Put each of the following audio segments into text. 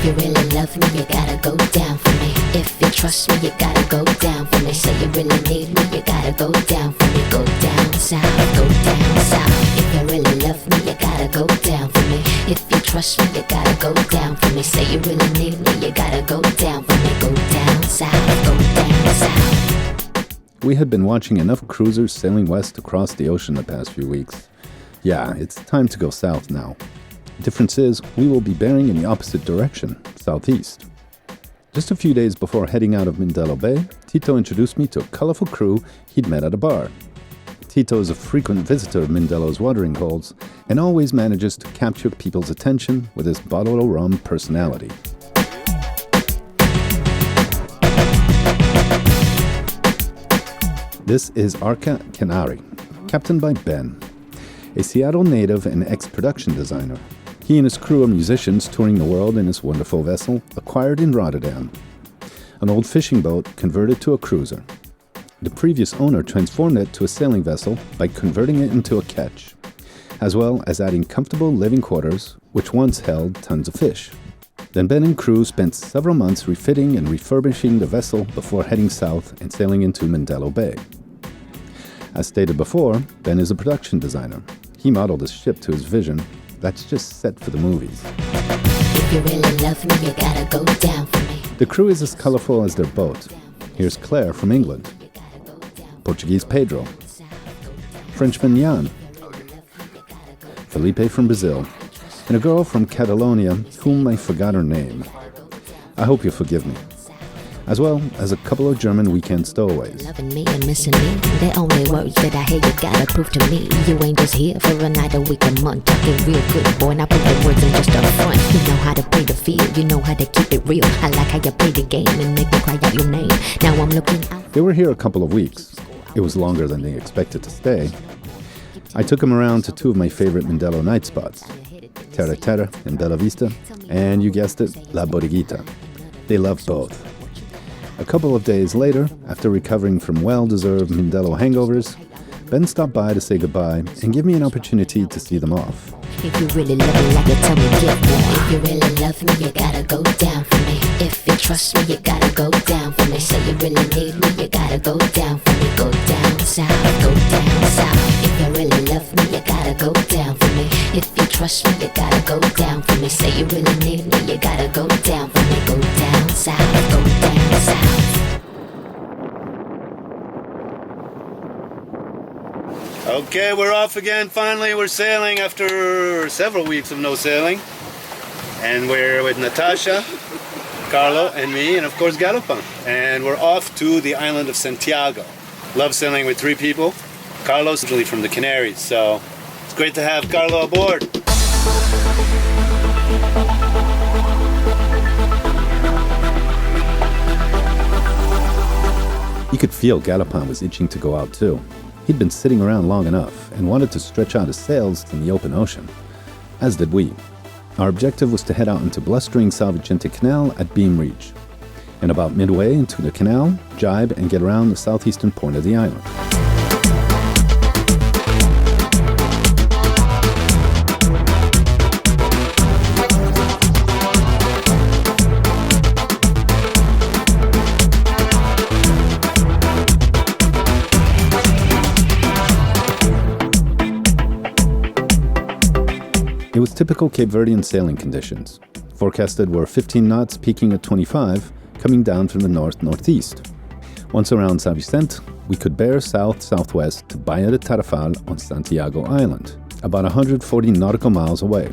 If you really love me, you gotta go down for me. If you trust me, you gotta go down for me. Say you really need me, you gotta go down for me. Go down south, go down south. If you really love me, you gotta go down for me. If you trust me, you gotta go down for me. Say you really need me, you gotta go down for me. Go down south, go down south. We had been watching enough cruisers sailing west across the ocean the past few weeks. Yeah, it's time to go south now. Difference is, we will be bearing in the opposite direction, southeast. Just a few days before heading out of Mindelo Bay, Tito introduced me to a colorful crew he'd met at a bar. Tito is a frequent visitor of Mindelo's watering holes and always manages to capture people's attention with his bottle of rum personality. This is Arka Kinari, captained by Ben, a Seattle native and ex-production designer. He and his crew are musicians touring the world in his wonderful vessel, acquired in Rotterdam, an old fishing boat converted to a cruiser. The previous owner transformed it to a sailing vessel by converting it into a ketch, as well as adding comfortable living quarters, which once held tons of fish. Then Ben and crew spent several months refitting and refurbishing the vessel before heading south and sailing into Mindelo Bay. As stated before, Ben is a production designer. He modeled his ship to his vision. That's just set for the movies. If you really love me, you gotta go down for me. The crew is as colorful as their boat. Here's Claire from England, Portuguese Pedro, Frenchman Jan, Felipe from Brazil, and a girl from Catalonia whom I forgot her name. I hope you forgive me. As well as a couple of German weekend stowaways. Loving me and missing me, the only words that I hear you gotta prove to me. You ain't just here for a night, a week, a month. Talking real good, boy, now put the words in just up front. You know how to play the field, you know how to keep it real. I like how you play the game and make me cry out your name. Now I'm looking out. They were here a couple of weeks. It was longer than they expected to stay. I took them around to two of my favorite Mindelo night spots, Terra Terra and Bella Vista, and you guessed it, La Bodeguita. They loved both. A couple of days later, after recovering from well-deserved Mindelo hangovers, Ben stopped by to say goodbye and give me an opportunity to see them off. If you really love me like you tell me, get more. If you really love me, you gotta go down for me. If you trust me, you gotta go down for me. Say you really need me, you gotta go down for me. Go down south, go down south. If you really love me, you gotta go down for me. If you trust me, you gotta go down for me. Say you really need me, you gotta go down for me. Go down south, go down south. Okay, we're off again. Finally, we're sailing after several weeks of no sailing. And we're with Natasha, Carlo, and me, and of course Galopin. And we're off to the island of Santiago. Love sailing with three people. Carlo's originally from the Canaries, so it's great to have Carlo aboard. You could feel Galopin was itching to go out too. He'd been sitting around long enough and wanted to stretch out his sails in the open ocean, as did we. Our objective was to head out into blustering Salvagente Canal at Beam Reach, and about midway into the canal, jibe and get around the southeastern point of the island. It was typical Cape Verdean sailing conditions. Forecasted were 15 knots peaking at 25, coming down from the north-northeast. Once around San Vicente, we could bear south-southwest to Bahia de Tarrafal on Santiago Island, about 140 nautical miles away.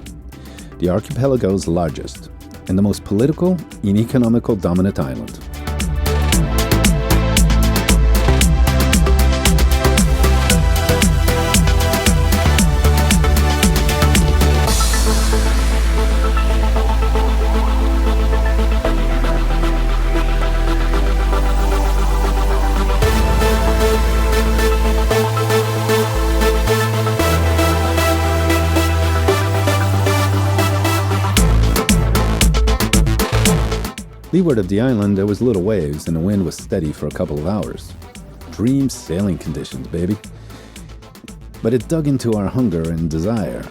The archipelago's largest, and the most political and economical dominant island. Leeward of the island, there was little waves and the wind was steady for a couple of hours. Dream sailing conditions, baby. But it dug into our hunger and desire.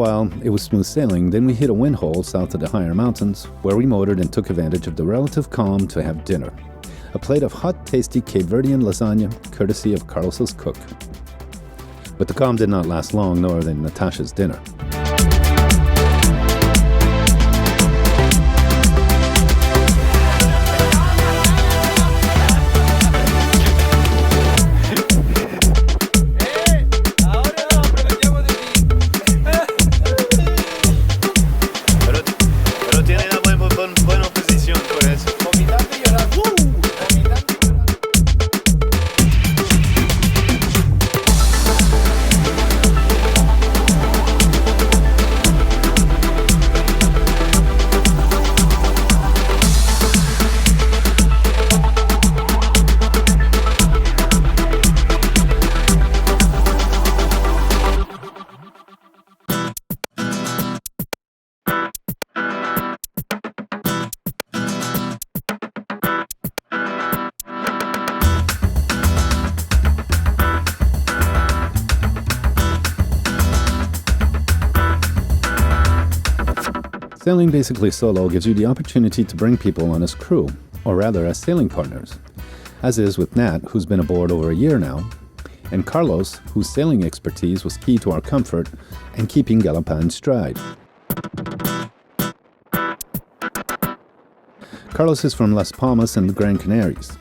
while, it was smooth sailing. Then we hit a wind hole south of the higher mountains, where we motored and took advantage of the relative calm to have dinner. A plate of hot, tasty Cape Verdean lasagna, courtesy of Carlos's cook. But the calm did not last long, nor did Natasha's dinner. Sailing basically solo gives you the opportunity to bring people on as crew, or rather as sailing partners, as is with Nat, who's been aboard over a year now, and Carlos, whose sailing expertise was key to our comfort and keeping Galopin in stride. Carlos is from Las Palmas and the Gran Canaries.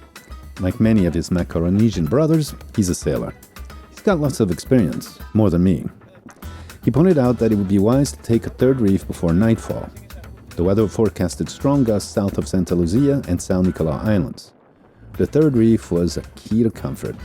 Like many of his Macaronesian brothers, he's a sailor. He's got lots of experience, more than me. He pointed out that it would be wise to take a third reef before nightfall. The weather forecasted strong gusts south of Santa Lucia and São Nicolau Islands. The third reef was a key to comfort.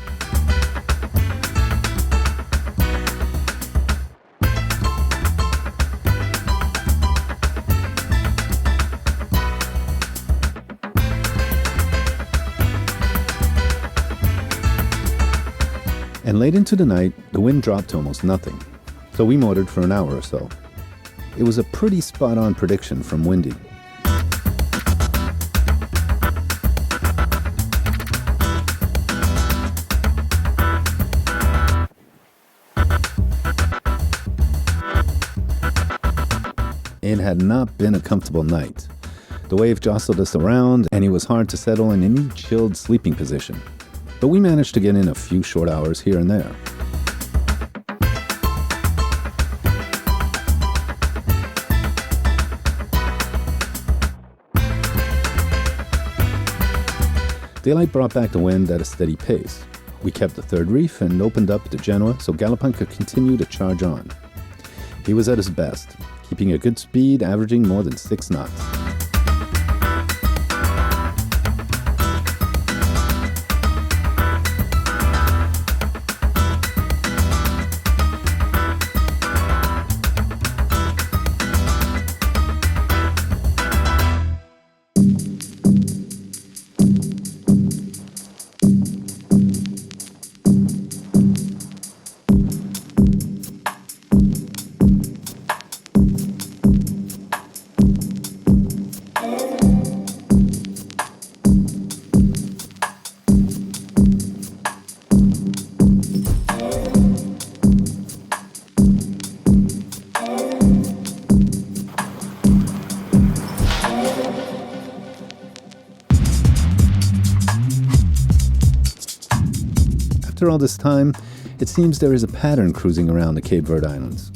And late into the night, the wind dropped to almost nothing. So we motored for an hour or so. It was a pretty spot-on prediction from Windy. It had not been a comfortable night. The wave jostled us around, and it was hard to settle in any chilled sleeping position. But we managed to get in a few short hours here and there. Daylight brought back the wind at a steady pace. We kept the third reef and opened up to Genoa so Galopin could continue to charge on. He was at his best, keeping a good speed, averaging more than 6 knots. After all this time, it seems there is a pattern cruising around the Cape Verde Islands.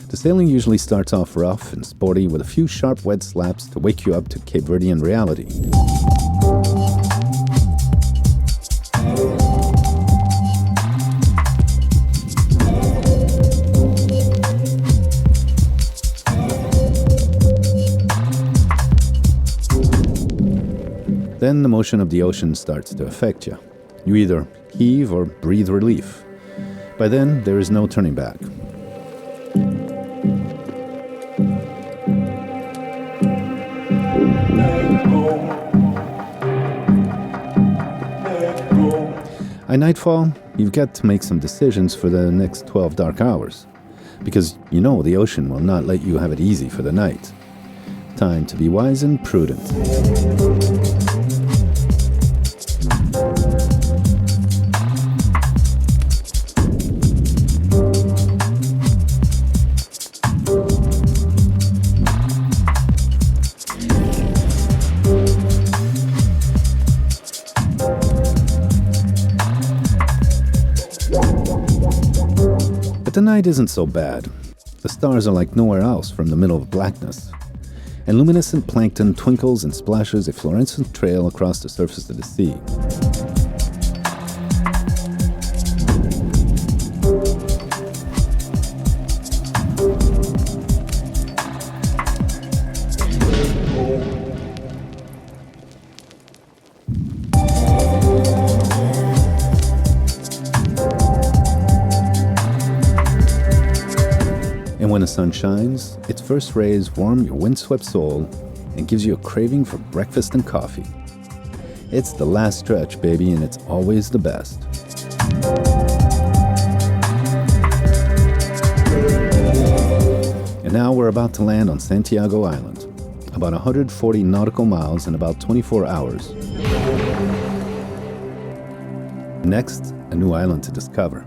The sailing usually starts off rough and sporty with a few sharp wet slaps to wake you up to Cape Verdean reality. Then the motion of the ocean starts to affect you. You either heave or breathe relief. By then, there is no turning back. At nightfall, you've got to make some decisions for the next 12 dark hours, because you know the ocean will not let you have it easy for the night. Time to be wise and prudent. But the night isn't so bad. The stars are like nowhere else from the middle of blackness. And luminescent plankton twinkles and splashes a fluorescent trail across the surface of the sea. And when the sun shines, its first rays warm your windswept soul and gives you a craving for breakfast and coffee. It's the last stretch, baby, and it's always the best. And now we're about to land on Santiago Island, about 140 nautical miles in about 24 hours. Next, a new island to discover.